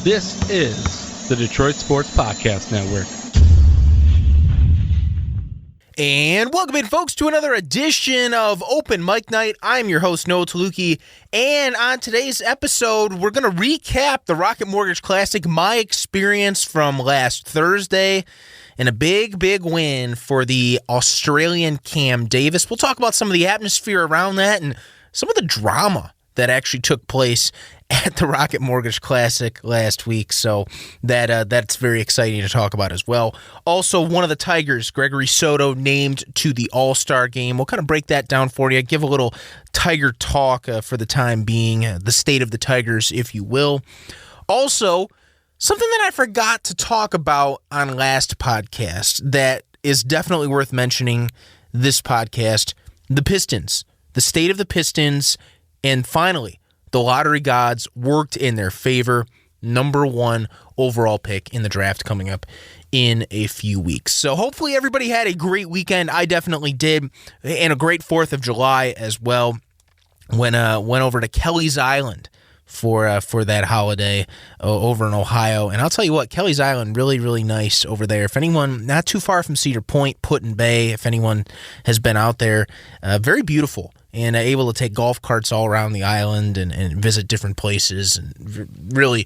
This is the Detroit Sports Podcast Network. And welcome in, folks, to another edition of Open Mic Night. I'm your host, Noah Taluki, and on today's episode, we're going to recap the Rocket Mortgage Classic, my experience from last Thursday, and a big win for the Australian Cam Davis. We'll talk about some of the atmosphere around that and some of the drama that actually took place at the Rocket Mortgage Classic last week, so that's very exciting to talk about as well. Also, one of the Tigers, Gregory Soto, named to the All-Star game. We'll kind of break that down for you, give a little Tiger talk for the time being, the state of the Tigers, if you will. Also, something that I forgot to talk about on last podcast that is definitely worth mentioning this podcast, the Pistons, the state of the Pistons, and finally, the lottery gods worked in their favor. Number one overall pick in the draft coming up in a few weeks. So hopefully everybody had a great weekend. I definitely did. And a great 4th of July as well. Went over to Kelly's Island for that holiday over in Ohio. And I'll tell you what, Kelly's Island, really nice over there. If anyone, not too far from Cedar Point, Put-in Bay, if anyone has been out there, very beautiful. And able to take golf carts all around the island and visit different places, and really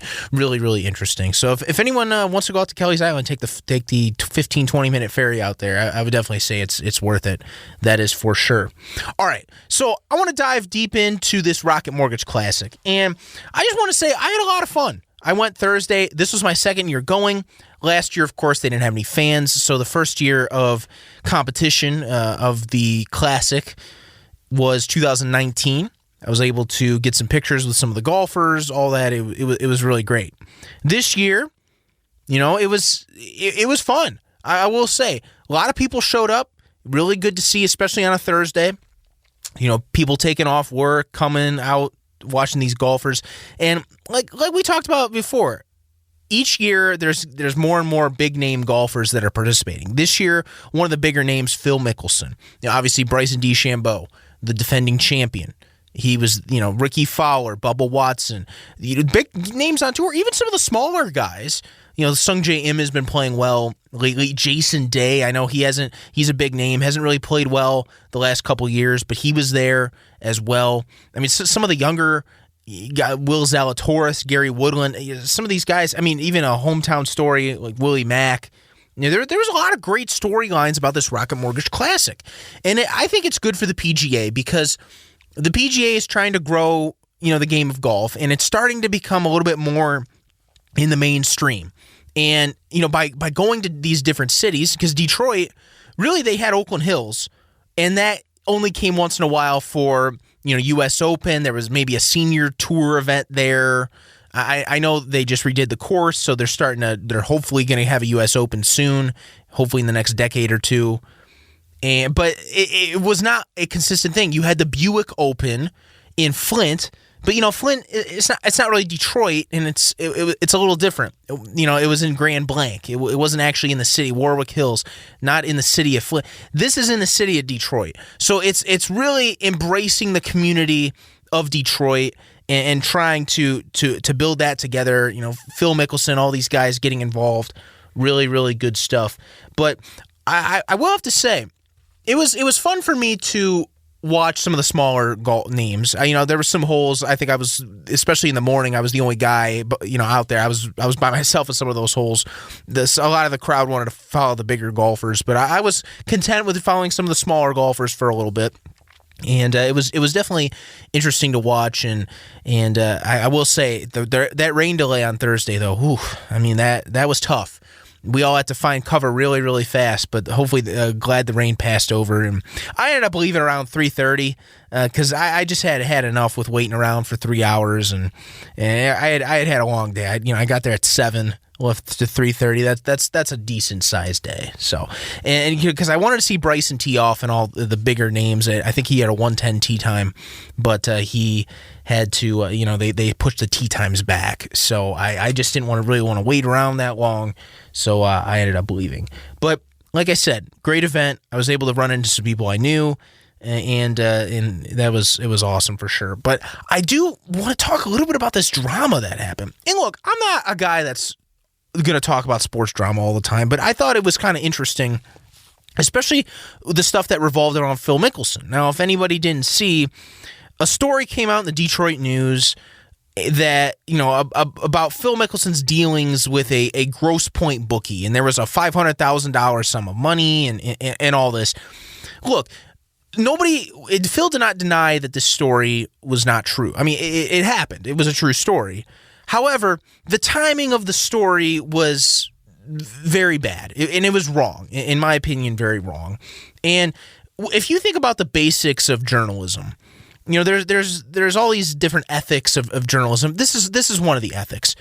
interesting. So if anyone wants to go out to Kelly's Island, take the 15-20 minute ferry out there, I would definitely say it's worth it. That is for sure. All right, so I want to dive deep into this Rocket Mortgage Classic, and I just want to say I had a lot of fun. I went Thursday. This was my second year going. Last year, of course, they didn't have any fans, so the first year of competition of the Classic was 2019. I was able to get some pictures with some of the golfers, all that. It was really great. This year, it was fun. I will say, a lot of people showed up. Really good to see, especially on a Thursday. People taking off work, coming out, watching these golfers. And like we talked about before, each year there's more and more big name golfers that are participating. This year, one of the bigger names, Phil Mickelson. Obviously, Bryson DeChambeau, the defending champion. He was, Ricky Fowler, Bubba Watson, big names on tour. Even some of the smaller guys, Sung Jae Im has been playing well lately. Jason Day, I know he's a big name, hasn't really played well the last couple years, but he was there as well. I mean, some of the younger, Will Zalatoris, Gary Woodland, some of these guys, I mean, even a hometown story like Willie Mack. There was a lot of great storylines about this Rocket Mortgage Classic. And I think it's good for the PGA because the PGA is trying to grow, the game of golf, and it's starting to become a little bit more in the mainstream. And, by going to these different cities, because Detroit, really they had Oakland Hills, and that only came once in a while for, U.S. Open. There was maybe a senior tour event there. I know they just redid the course, so they're hopefully going to have a U.S. Open soon, hopefully in the next decade or two. But it was not a consistent thing. You had the Buick Open in Flint, but Flint, it's not really Detroit, and it's a little different. It was in Grand Blanc. It wasn't actually in the city, Warwick Hills, not in the city of Flint. This is in the city of Detroit, so it's really embracing the community of Detroit and trying to build that together. Phil Mickelson, all these guys getting involved, really good stuff. But I will have to say, it was fun for me to watch some of the smaller golf names. There were some holes. I think I was, especially in the morning, I was the only guy, out there. I was by myself at some of those holes. A lot of the crowd wanted to follow the bigger golfers, but I was content with following some of the smaller golfers for a little bit. And it was definitely interesting to watch, and I will say that rain delay on Thursday though, that was tough. We all had to find cover really fast, but hopefully glad the rain passed over. And I ended up leaving around 3:30 because I just had enough with waiting around for 3 hours, and I had a long day. I got there at 7. Left to 3:30. That's a decent sized day. So, and because I wanted to see Bryson tee off and all the bigger names. I think he had a 1:10 tee time, but he had to. They pushed the tee times back. So I just didn't really want to wait around that long. So I ended up leaving. But like I said, great event. I was able to run into some people I knew. and it was awesome for sure. But I do want to talk a little bit about this drama that happened. And look, I'm not a guy that's going to talk about sports drama all the time, but I thought it was kind of interesting, especially the stuff that revolved around Phil Mickelson. Now, if anybody didn't see, a story came out in the Detroit News that, about Phil Mickelson's dealings with a Grosse Point bookie, and there was a $500,000 sum of money and all this. Look, Phil did not deny that this story was not true. I mean, it happened. It was a true story. However, the timing of the story was very bad, and it was wrong, in my opinion, very wrong. And if you think about the basics of journalism, there's all these different ethics of journalism. This is one of the ethics.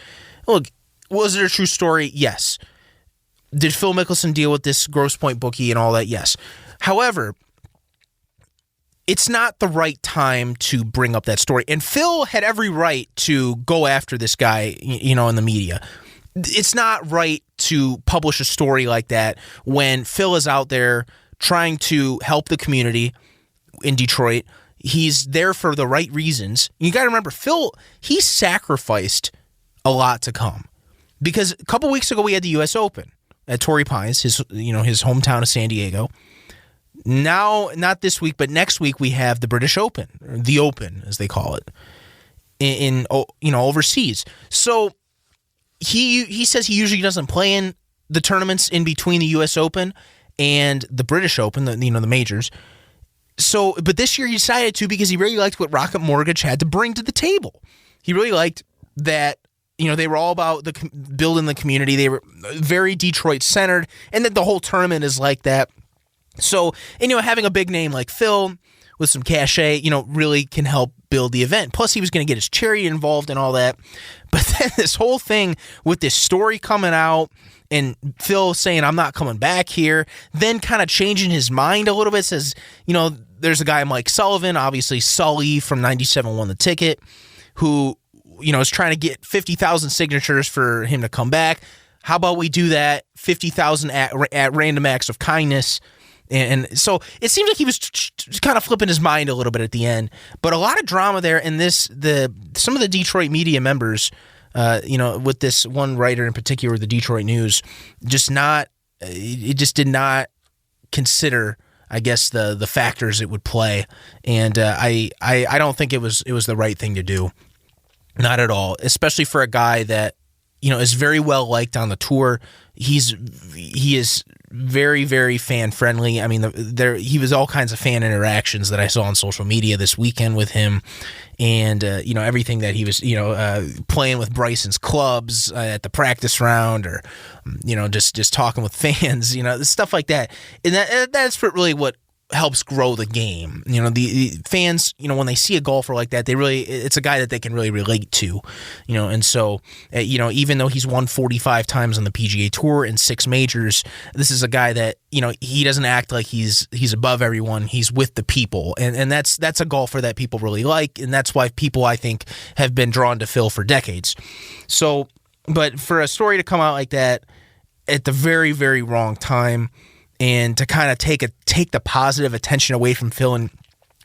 Look, was it a true story? Yes. Did Phil Mickelson deal with this Grosse Point bookie and all that? Yes. However, it's not the right time to bring up that story. And Phil had every right to go after this guy, in the media. It's not right to publish a story like that when Phil is out there trying to help the community in Detroit. He's there for the right reasons. You got to remember, Phil, he sacrificed a lot to come. Because a couple weeks ago, we had the U.S. Open at Torrey Pines, his hometown of San Diego. Now, not this week, but next week we have the British Open, or the Open as they call it, in overseas. So he says he usually doesn't play in the tournaments in between the U.S. Open and the British Open, the majors. So, but this year he decided to because he really liked what Rocket Mortgage had to bring to the table. He really liked that. They were all about building the community. They were very Detroit centered, and that the whole tournament is like that. So, having a big name like Phil with some cachet, really can help build the event. Plus, he was going to get his charity involved and all that. But then this whole thing with this story coming out and Phil saying, I'm not coming back here, then kind of changing his mind a little bit, says, there's a guy, Mike Sullivan, obviously Sully from 97 won the ticket, who, is trying to get 50,000 signatures for him to come back. How about we do that? 50,000 at random acts of kindness. And so it seems like he was kind of flipping his mind a little bit at the end, but a lot of drama there. And some of the Detroit media members, with this one writer in particular, the Detroit News, just did not consider, I guess, the factors it would play. And I don't think it was the right thing to do, not at all, especially for a guy that is very well liked on the tour. He is very, very fan friendly. I mean, he was all kinds of fan interactions that I saw on social media this weekend with him, and everything that he was playing with Bryson's clubs at the practice round, or just talking with fans, stuff like that. And that's really what helps grow the game. The fans, when they see a golfer like that, it's a guy that they can really relate to, and so, even though he's won 45 times on the PGA Tour and 6 majors, this is a guy that, he doesn't act like he's above everyone. He's with the people. And that's a golfer that people really like. And that's why people, I think, have been drawn to Phil for decades. So, but for a story to come out like that at the very, very wrong time, and to kind of take the positive attention away from Phil and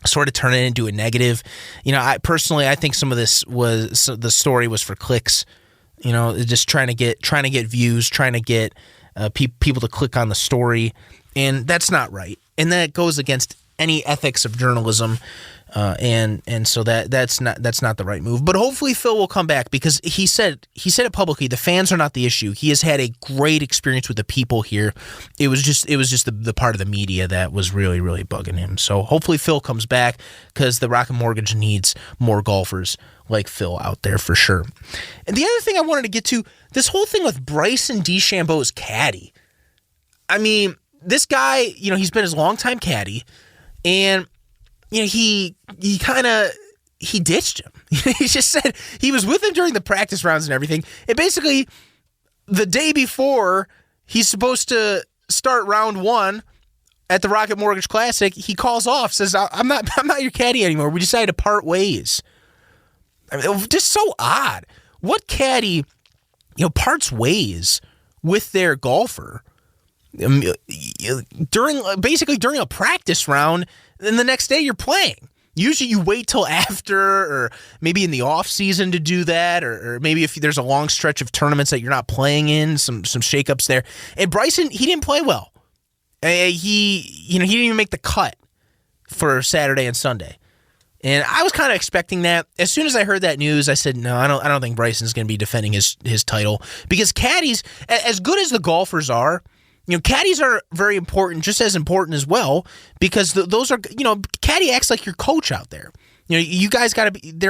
sort of turn it into a negative. I think some of the story was for clicks, just trying to get views, trying to get people to click on the story, and that's not right. And that goes against any ethics of journalism. And so that's not the right move. But hopefully Phil will come back, because he said it publicly. The fans are not the issue. He has had a great experience with the people here. It was just the part of the media that was really, really bugging him. So hopefully Phil comes back, because the Rocket Mortgage needs more golfers like Phil out there for sure. And the other thing I wanted to get to, this whole thing with Bryson DeChambeau's caddy. I mean, this guy, he's been his longtime caddy, and he ditched him. He just said he was with him during the practice rounds and everything. And basically, the day before he's supposed to start round 1 at the Rocket Mortgage Classic, he calls off, says, I'm not your caddy anymore. We decided to part ways. I mean, it was just so odd. What caddy, parts ways with their golfer during a practice round then the next day you're playing. Usually you wait till after, or maybe in the off season to do that, or maybe if there's a long stretch of tournaments that you're not playing in, some shakeups there. And Bryson, he didn't play well. He didn't even make the cut for Saturday and Sunday. And I was kind of expecting that. As soon as I heard that news, I said, no, I don't think Bryson's going to be defending his title, because caddies, as good as the golfers are, caddies are very important, just as important as well, because those are, caddy acts like your coach out there. You guys got to be, they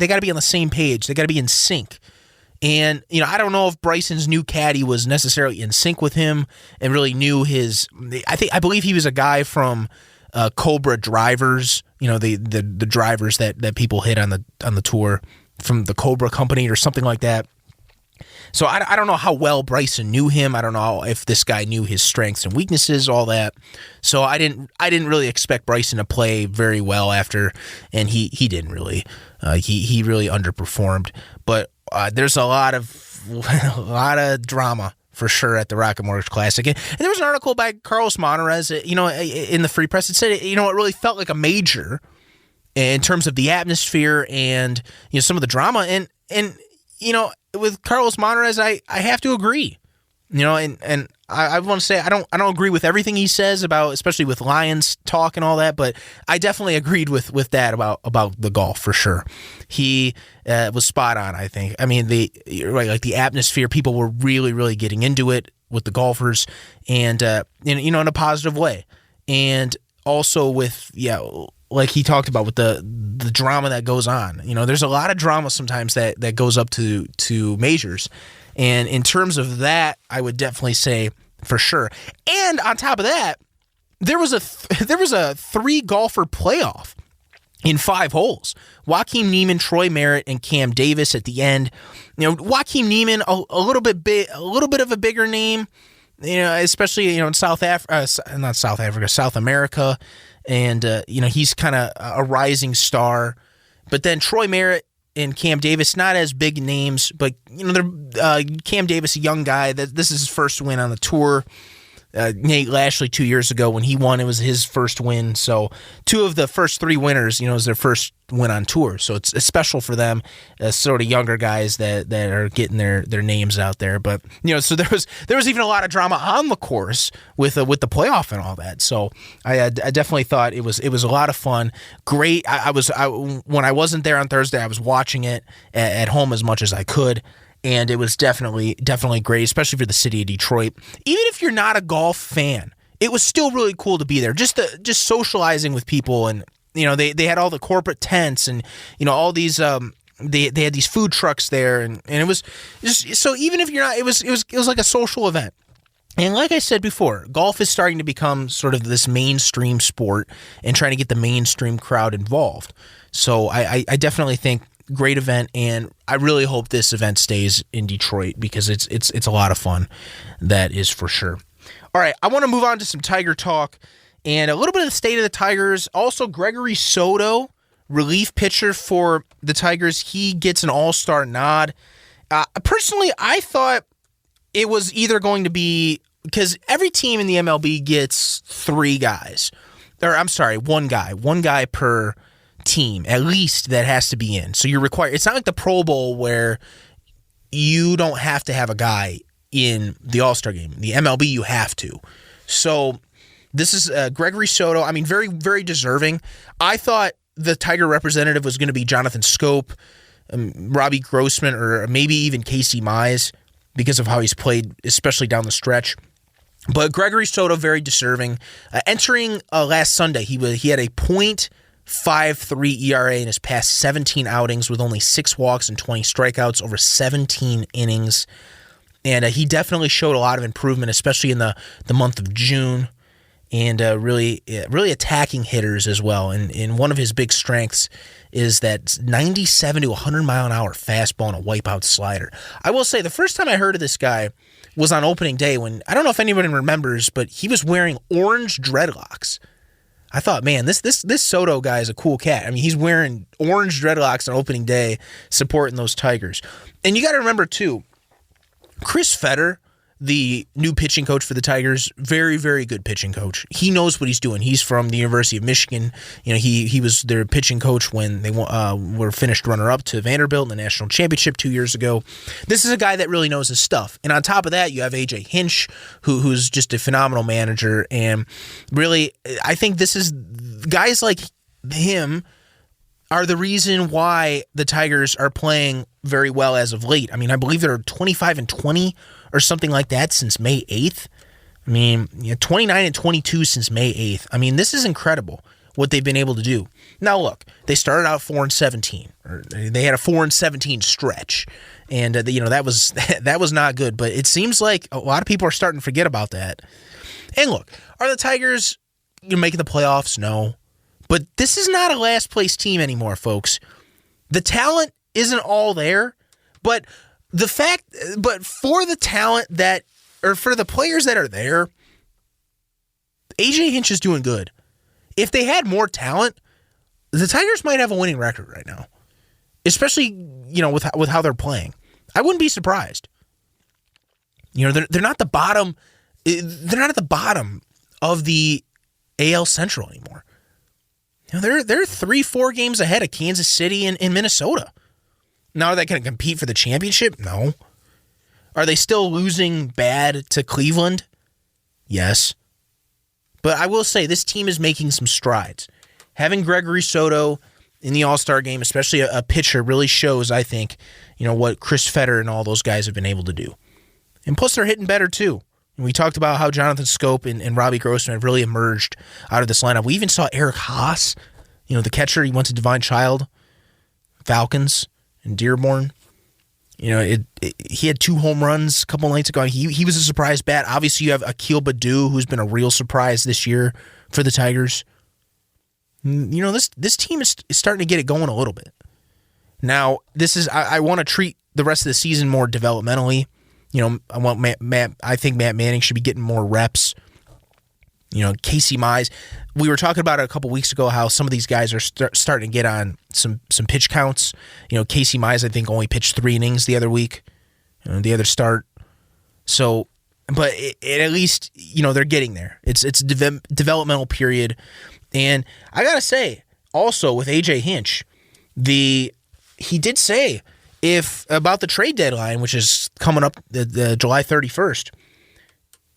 got to be on the same page. They got to be in sync. And, I don't know if Bryson's new caddy was necessarily in sync with him and really knew I believe he was a guy from Cobra Drivers, the drivers that people hit on the tour from the Cobra company or something like that. So I don't know how well Bryson knew him. I don't know if this guy knew his strengths and weaknesses, all that. So I didn't really expect Bryson to play very well after, and he didn't really. He really underperformed. But there's a lot of drama for sure at the Rocket Mortgage Classic. And there was an article by Carlos Monterez, in the Free Press. It said, it really felt like a major in terms of the atmosphere and some of the drama. And with Carlos Monterez, I have to agree. And I want to say I don't agree with everything he says about, especially with Lions talk and all that, but I definitely agreed with that about the golf for sure. He was spot on, I think. I mean, the atmosphere, people were really, really getting into it with the golfers, and in a positive way, and also with like he talked about with the drama that goes on. There's a lot of drama sometimes that goes up to majors. And in terms of that, I would definitely say for sure. And on top of that, there was a 3-golfer playoff in 5 holes. Joaquin Niemann, Troy Merritt, and Cam Davis at the end. Joaquin Niemann, a little bit of a bigger name, especially in South America. And, he's kind of a rising star. But then Troy Merritt and Cam Davis, not as big names, but, they're Cam Davis, a young guy. This is his first win on the tour. Nate Lashley 2 years ago when he won, it was his first win. So 2 of the first 3 winners, is their first win on tour. So it's special for them, sort of younger guys that are getting their names out there. But so there was even a lot of drama on the course with the playoff and all that. So I definitely thought it was a lot of fun. Great. When I wasn't there on Thursday, I was watching it at home as much as I could. And it was definitely great, especially for the city of Detroit. Even if you're not a golf fan, it was still really cool to be there. Just socializing with people, and they had all the corporate tents, and all these they had these food trucks there, and it was just, so even if you're not, it was like a social event. And like I said before, golf is starting to become sort of this mainstream sport and trying to get the mainstream crowd involved. So I definitely think great event, and I really hope this event stays in Detroit because it's a lot of fun. That is for sure. All right, I want to move on to some Tiger talk and a little bit of the state of the Tigers. Also, Gregory Soto, relief pitcher for the Tigers, he gets an all-star nod. Personally, I thought it was either going to be, because every team in the MLB gets 3 guys, or I'm sorry, one guy per team at least that has to be in. So you're required. It's not like the Pro Bowl where you don't have to have a guy in the All-Star game. The MLB, you have to. So this is Gregory Soto. I mean, very, very deserving. I thought the Tiger representative was going to be Jonathan Scope, Robbie Grossman, or maybe even Casey Mize because of how he's played, especially down the stretch. But Gregory Soto, very deserving. Entering last Sunday, he had a .53 ERA in his past 17 outings with only 6 walks and 20 strikeouts over 17 innings. And he definitely showed a lot of improvement, especially in the month of June, and really attacking hitters as well. And one of his big strengths is that 97 to 100 mile an hour fastball and a wipeout slider. I will say the first time I heard of this guy was on opening day when, I don't know if anybody remembers, but he was wearing orange dreadlocks. I thought, man, this Soto guy is a cool cat. I mean, he's wearing orange dreadlocks on opening day, supporting those Tigers. And you got to remember, too, Chris Fetter, the new pitching coach for the Tigers, very, very good pitching coach. He knows what he's doing. He's from the University of Michigan. He was their pitching coach when they were finished runner-up to Vanderbilt in the national championship 2 years ago. This is a guy that really knows his stuff. And on top of that, you have A.J. Hinch, who's just a phenomenal manager. And really, I think this is guys like him are the reason why the Tigers are playing very well as of late. I mean, I believe they're 25-20 or something like that since May 8th. I mean, 29-22 since May 8th. I mean, this is incredible what they've been able to do. Now, look, they started out 4-17, or they had a 4-17 stretch, and that was not good. But it seems like a lot of people are starting to forget about that. And look, are the Tigers making the playoffs? No. But this is not a last place team anymore, folks. The talent isn't all there, but for the talent for the players that are there, AJ Hinch is doing good. If they had more talent, the Tigers might have a winning record right now, especially with how they're playing. I wouldn't be surprised. They're not the bottom. They're not at the bottom of the AL Central anymore. They're 3-4 games ahead of Kansas City and Minnesota. Now, are they going to compete for the championship? No. Are they still losing bad to Cleveland? Yes. But I will say this team is making some strides. Having Gregory Soto in the All-Star game, especially a pitcher, really shows, I think, what Chris Fetter and all those guys have been able to do. And plus, they're hitting better, too. And we talked about how Jonathan Scope and Robbie Grossman have really emerged out of this lineup. We even saw Eric Haas, the catcher. He went to Divine Child, Falcons, and Dearborn. He had 2 home runs a couple nights ago. He was a surprise bat. Obviously, you have Akil Baddoo, who's been a real surprise this year for the Tigers. This team is starting to get it going a little bit. Now, I want to treat the rest of the season more developmentally. I want I think Matt Manning should be getting more reps. Casey Mize. We were talking about it a couple weeks ago how some of these guys are starting to get on some pitch counts. Casey Mize, I think, only pitched 3 innings the other week, the other start. So, but at least, they're getting there. It's a developmental period. And I got to say, also with A.J. Hinch, he did say about the trade deadline, which is coming up the July 31st,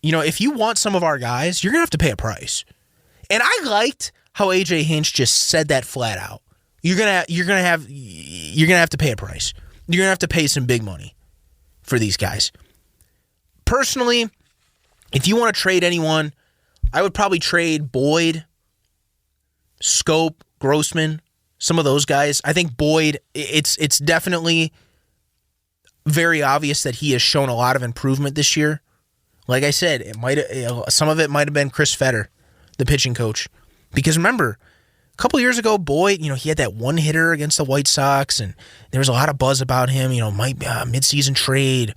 if you want some of our guys, you're going to have to pay a price. And I liked how AJ Hinch just said that flat out. You're going to have to pay a price. You're going to have to pay some big money for these guys. Personally, if you want to trade anyone, I would probably trade Boyd, Scope, Grossman, some of those guys. I think Boyd, it's definitely very obvious that he has shown a lot of improvement this year. Like I said, some of it might have been Chris Fetter, the pitching coach. Because remember, a couple years ago, Boyd, he had that one hitter against the White Sox, and there was a lot of buzz about him. Might midseason trade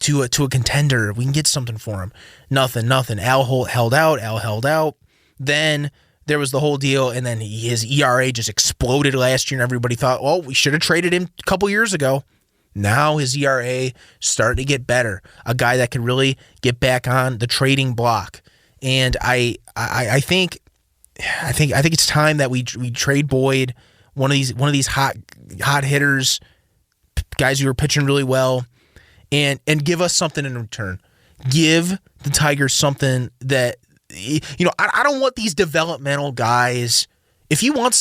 to a contender. We can get something for him. Nothing. Al held out. Then there was the whole deal, and then his ERA just exploded last year, and everybody thought, well, we should have traded him a couple years ago. Now his ERA starting to get better. A guy that can really get back on the trading block. And I think it's time that we trade Boyd, one of these hot hitters, guys who are pitching really well, and give us something in return. Give the Tigers something that I don't want these developmental guys. If you want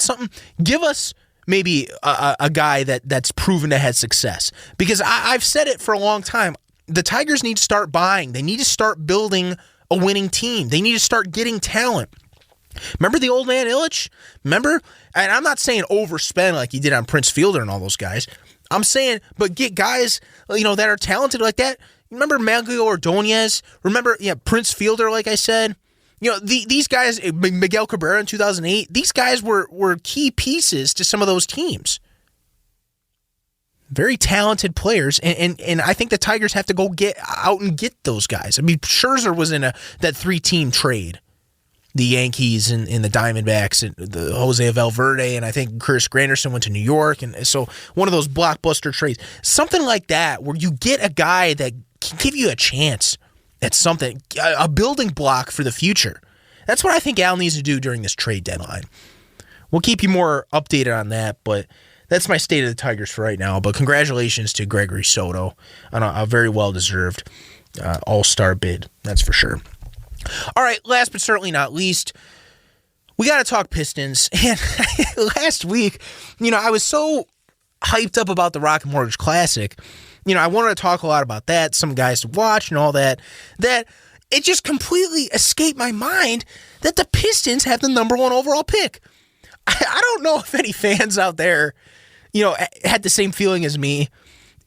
something, give us maybe a guy that's proven to have success. Because I've said it for a long time. The Tigers need to start buying. They need to start building a winning team. They need to start getting talent. Remember the old man Illich? Remember? And I'm not saying overspend like he did on Prince Fielder and all those guys. I'm saying, but get guys, that are talented like that. Remember Maglio Ordonez? Remember, Prince Fielder, like I said? These guys, Miguel Cabrera in 2008, these guys were key pieces to some of those teams. Very talented players, and I think the Tigers have to go get out and get those guys. I mean, Scherzer was in that 3-team trade. The Yankees and the Diamondbacks and the Jose Valverde, and I think Curtis Granderson went to New York, and so one of those blockbuster trades. Something like that where you get a guy that can give you a chance at something, a building block for the future. That's what I think Al needs to do during this trade deadline. We'll keep you more updated on that, but that's my state of the Tigers for right now. But congratulations to Gregory Soto on a very well-deserved all-star bid, that's for sure. All right, last but certainly not least, we got to talk Pistons. And last week, I was so hyped up about the Rocket Mortgage Classic. I wanted to talk a lot about that, some guys to watch and all that it just completely escaped my mind that the Pistons have the number 1 overall pick. I don't know if any fans out there, had the same feeling as me.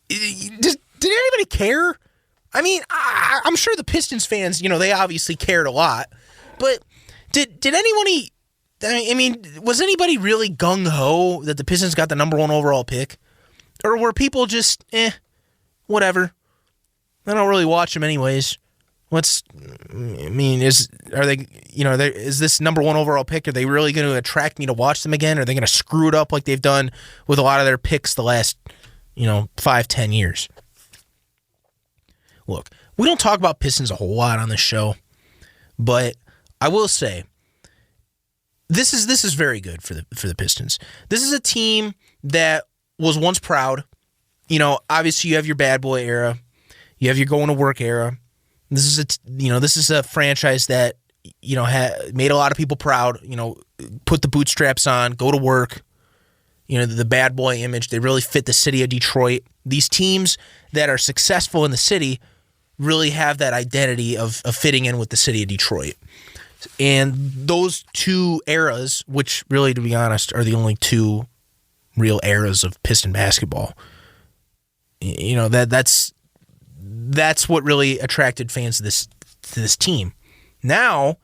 Did anybody care? I mean, I'm sure the Pistons fans, they obviously cared a lot. But did anyone... I mean, was anybody really gung-ho that the Pistons got the number 1 overall pick? Or were people just, whatever. I don't really watch them anyways. Is this number 1 overall pick? Are they really going to attract me to watch them again? Are they going to screw it up like they've done with a lot of their picks the last, 5-10 years? Look, we don't talk about Pistons a whole lot on this show, but I will say this is very good for the Pistons. This is a team that was once proud. Obviously you have your bad boy era, you have your going to work era. This is a franchise that made a lot of people proud. Put the bootstraps on, go to work. The bad boy image. They really fit the city of Detroit. These teams that are successful in the city really have that identity of fitting in with the city of Detroit. And those two eras, which really, to be honest, are the only two real eras of Piston basketball. That's what really attracted fans to this team. Now,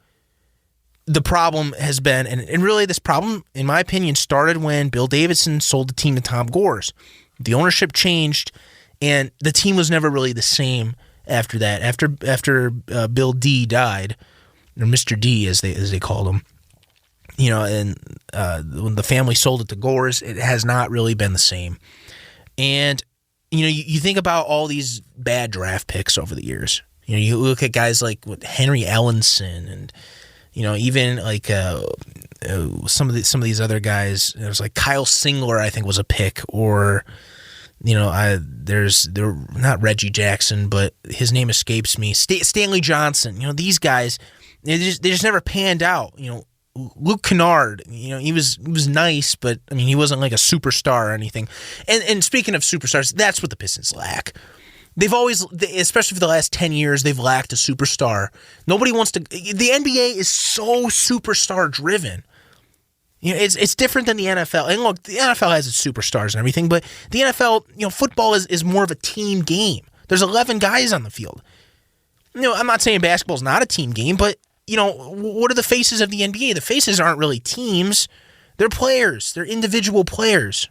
the problem has been, and really this problem, in my opinion, started when Bill Davidson sold the team to Tom Gores. The ownership changed, and the team was never really the same after that. After Bill D died, or Mr. D as they called him, and when the family sold it to Gores, it has not really been the same. And you think about all these bad draft picks over the years. You look at guys like Henry Ellenson, and even like some of these other guys. There's like Kyle Singler, I think, was a pick, or there's not Reggie Jackson, but his name escapes me. Stanley Johnson. These guys, they just never panned out. Luke Kennard, he was nice, but I mean, he wasn't like a superstar or anything. And speaking of superstars, that's what the Pistons lack. They've always, especially for the last 10 years, they've lacked a superstar. Nobody wants to. The NBA is so superstar driven. It's different than the NFL. And look, the NFL has its superstars and everything, but the NFL, football is more of a team game. There's 11 guys on the field. I'm not saying basketball's not a team game, but what are the faces of the NBA? The faces aren't really teams. They're players. They're individual players.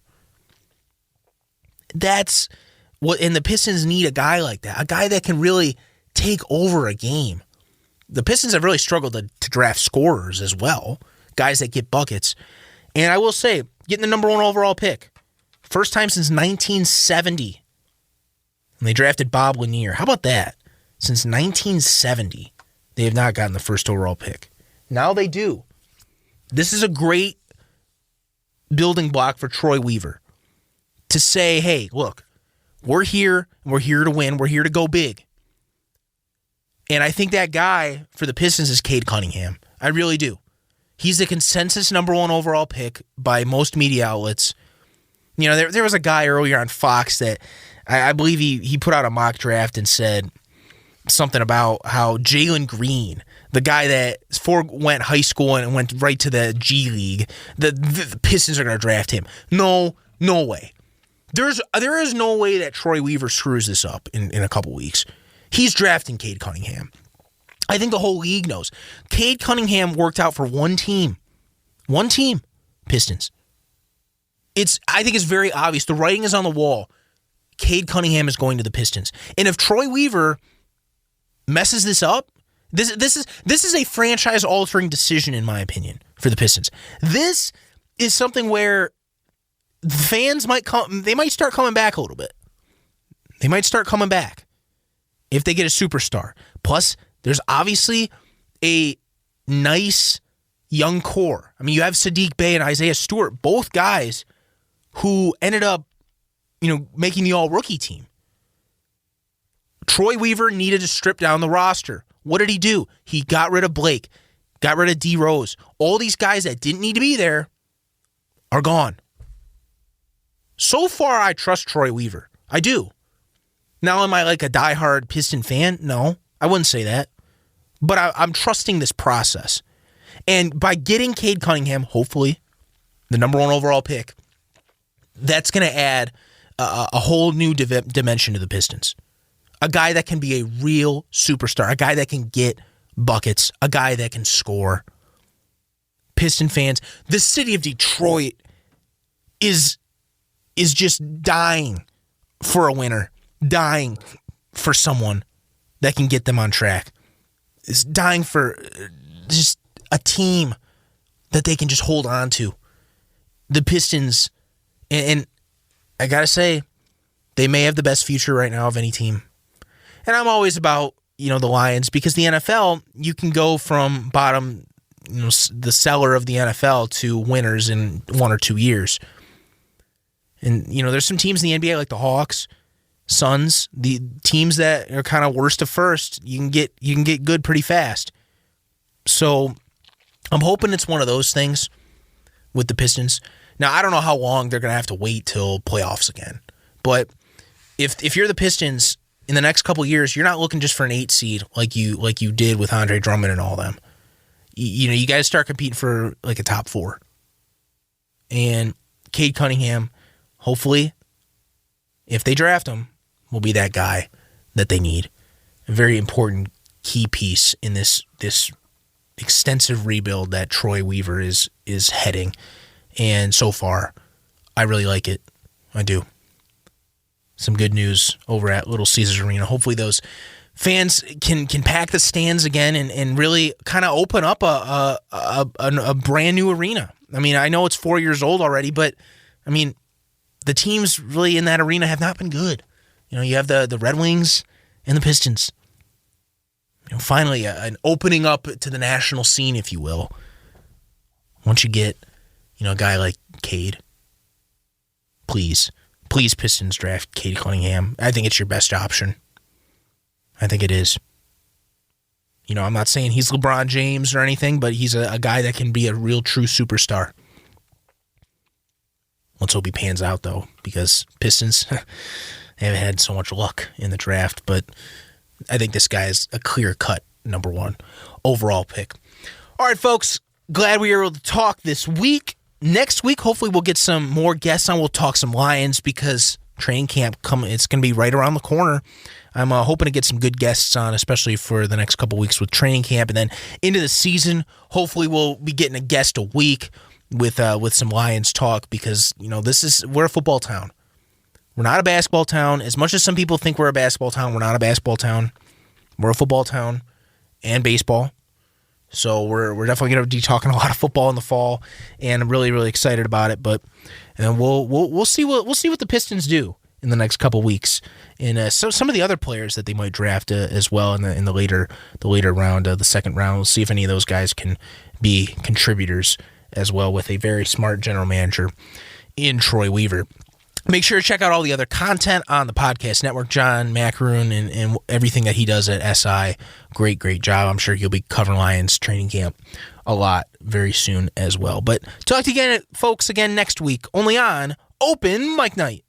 That's what, and the Pistons need a guy like that, a guy that can really take over a game. The Pistons have really struggled to draft scorers as well, guys that get buckets. And I will say, getting the number 1 overall pick, first time since 1970. And they drafted Bob Lanier. How about that? Since 1970. They have not gotten the first overall pick. Now they do. This is a great building block for Troy Weaver to say, hey, look, we're here. We're here to win. We're here to go big. And I think that guy for the Pistons is Cade Cunningham. I really do. He's the consensus number 1 overall pick by most media outlets. There was a guy earlier on Fox that I believe he put out a mock draft and said something about how Jalen Green, the guy that went high school and went right to the G League, the Pistons are going to draft him. No way. There is no way that Troy Weaver screws this up in a couple weeks. He's drafting Cade Cunningham. I think the whole league knows. Cade Cunningham worked out for one team. One team, Pistons. I think it's very obvious. The writing is on the wall. Cade Cunningham is going to the Pistons. And if Troy Weaver messes this up, this is a franchise-altering decision, in my opinion, for the Pistons. This is something where the fans might start coming back a little bit. They might start coming back. if they get a superstar. Plus, there's obviously a nice young core. I mean, you have Sadiq Bey and Isaiah Stewart, both guys who ended up, making the all-rookie team. Troy Weaver needed to strip down the roster. What did he do? He got rid of Blake, got rid of D. Rose. All these guys that didn't need to be there are gone. So far, I trust Troy Weaver. I do. Now, am I like a diehard Piston fan? No, I wouldn't say that. But I'm trusting this process. And by getting Cade Cunningham, hopefully, the number 1 overall pick, that's going to add a whole new dimension to the Pistons. A guy that can be a real superstar, a guy that can get buckets, a guy that can score. Piston fans, the city of Detroit is just dying for a winner, dying for someone that can get them on track. Is dying for just a team that they can just hold on to. The Pistons, and I gotta say, they may have the best future right now of any team. And I'm always about, the Lions, because the NFL, you can go from bottom, the cellar of the NFL to winners in 1 or 2 years. And, there's some teams in the NBA like the Hawks, Suns, the teams that are kind of worst to first, you can get good pretty fast. So I'm hoping it's one of those things with the Pistons. Now, I don't know how long they're going to have to wait till playoffs again. But if you're the Pistons in the next couple of years, you're not looking just for an 8 seed like you did with Andre Drummond and all them. You got to start competing for like a top 4. And Cade Cunningham, hopefully, if they draft him, will be that guy that they need. A very important key piece in this extensive rebuild that Troy Weaver is heading. And so far, I really like it. I do. Some good news over at Little Caesars Arena. Hopefully those fans can pack the stands again and really kind of open up a brand new arena. I mean, I know it's 4 years old already, but I mean, the teams really in that arena have not been good. You have the Red Wings and the Pistons. Finally, an opening up to the national scene, if you will. Once you get, a guy like Cade, please Pistons draft Cade Cunningham. I think it's your best option. I think it is. I'm not saying he's LeBron James or anything, but he's a guy that can be a real true superstar. Let's hope he pans out, though, because Pistons they haven't had so much luck in the draft, but I think this guy is a clear-cut number 1 overall pick. All right, folks, glad we were able to talk this week. Next week, hopefully we'll get some more guests on. We'll talk some Lions because training camp it's going to be right around the corner. I'm hoping to get some good guests on, especially for the next couple weeks with training camp, and then into the season. Hopefully, we'll be getting a guest a week with some Lions talk because we're a football town. We're not a basketball town. As much as some people think we're a basketball town, we're not a basketball town. We're a football town and baseball. So we're definitely going to be talking a lot of football in the fall, and I'm really, really excited about it. But we'll see what the Pistons do in the next couple weeks, and some of the other players that they might draft as well in the later round, the second round. We'll see if any of those guys can be contributors as well with a very smart general manager in Troy Weaver. Make sure to check out all the other content on the podcast network. John Macaroon and everything that he does at SI. Great job. I'm sure he'll be covering Lions training camp a lot very soon as well. But talk to you again, folks, next week, only on Open Mic Night.